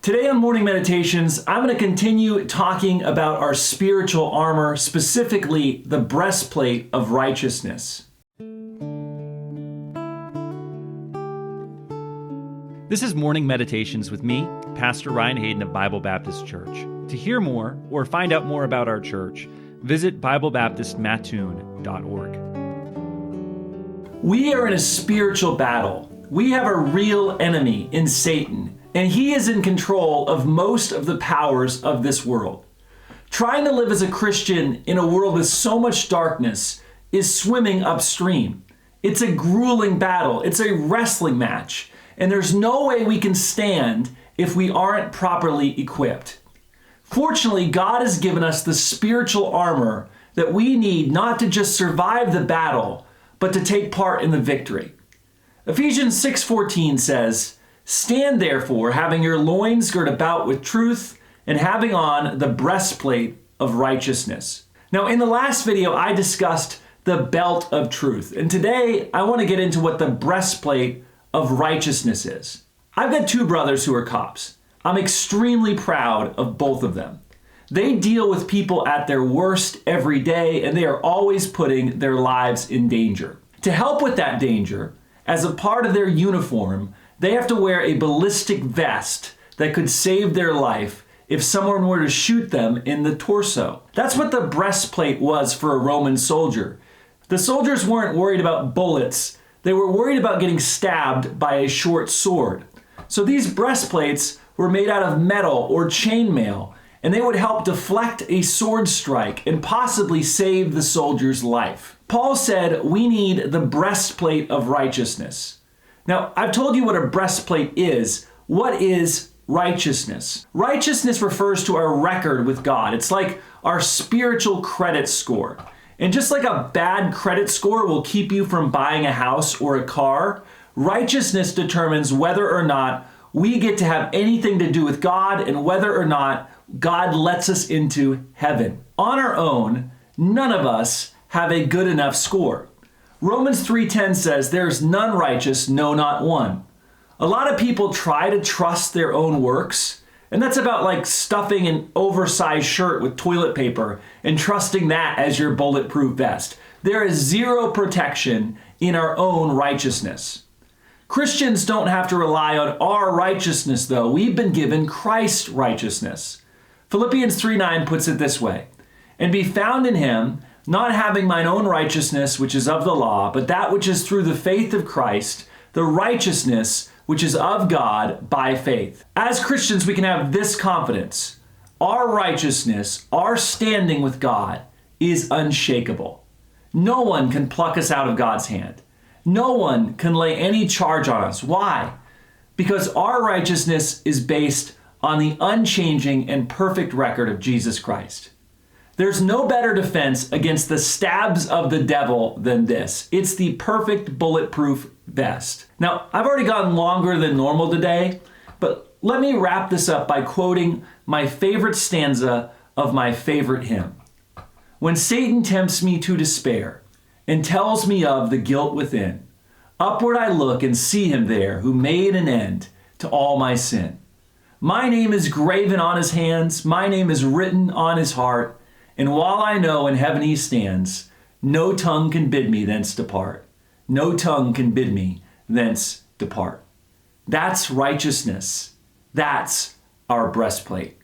Today on Morning Meditations, I'm going to continue talking about our spiritual armor, specifically the breastplate of righteousness. This is Morning Meditations with me, Pastor Ryan Hayden of Bible Baptist Church. To hear more or find out more about our church, visit BibleBaptistMattoon.org. We are in a spiritual battle. We have a real enemy in Satan, and he is in control of most of the powers of this world. Trying to live as a Christian in a world with so much darkness is swimming upstream. It's a grueling battle. It's a wrestling match. And there's no way we can stand if we aren't properly equipped. Fortunately, God has given us the spiritual armor that we need not to just survive the battle, but to take part in the victory. Ephesians 6:14 says, "Stand therefore, having your loins girt about with truth, and having on the breastplate of righteousness." Now, in the last video, I discussed the belt of truth. And today, I want to get into what the breastplate of righteousness is. I've got two brothers who are cops. I'm extremely proud of both of them. They deal with people at their worst every day, and they are always putting their lives in danger. To help with that danger, as a part of their uniform, they have to wear a ballistic vest that could save their life if someone were to shoot them in the torso. That's what the breastplate was for a Roman soldier. The soldiers weren't worried about bullets. They were worried about getting stabbed by a short sword. So these breastplates were made out of metal or chainmail, and they would help deflect a sword strike and possibly save the soldier's life. Paul said we need the breastplate of righteousness. Now, I've told you what a breastplate is. What is righteousness? Righteousness refers to our record with God. It's like our spiritual credit score. And just like a bad credit score will keep you from buying a house or a car, righteousness determines whether or not we get to have anything to do with God and whether or not God lets us into heaven. On our own, none of us have a good enough score. Romans 3:10 says, "There's none righteous, no, not one." A lot of people try to trust their own works, and that's about like stuffing an oversized shirt with toilet paper and trusting that as your bulletproof vest. There is zero protection in our own righteousness. Christians don't have to rely on our righteousness, though. We've been given Christ's righteousness. Philippians 3:9 puts it this way, "And be found in him, not having mine own righteousness, which is of the law, but that which is through the faith of Christ, the righteousness which is of God by faith." As Christians, we can have this confidence. Our righteousness, our standing with God, is unshakable. No one can pluck us out of God's hand. No one can lay any charge on us. Why? Because our righteousness is based on the unchanging and perfect record of Jesus Christ. There's no better defense against the stabs of the devil than this. It's the perfect bulletproof vest. Now, I've already gone longer than normal today, but let me wrap this up by quoting my favorite stanza of my favorite hymn. "When Satan tempts me to despair and tells me of the guilt within, upward I look and see him there who made an end to all my sin. My name is graven on his hands, my name is written on his heart, and while I know in heaven he stands, no tongue can bid me thence depart. No tongue can bid me thence depart." That's righteousness. That's our breastplate.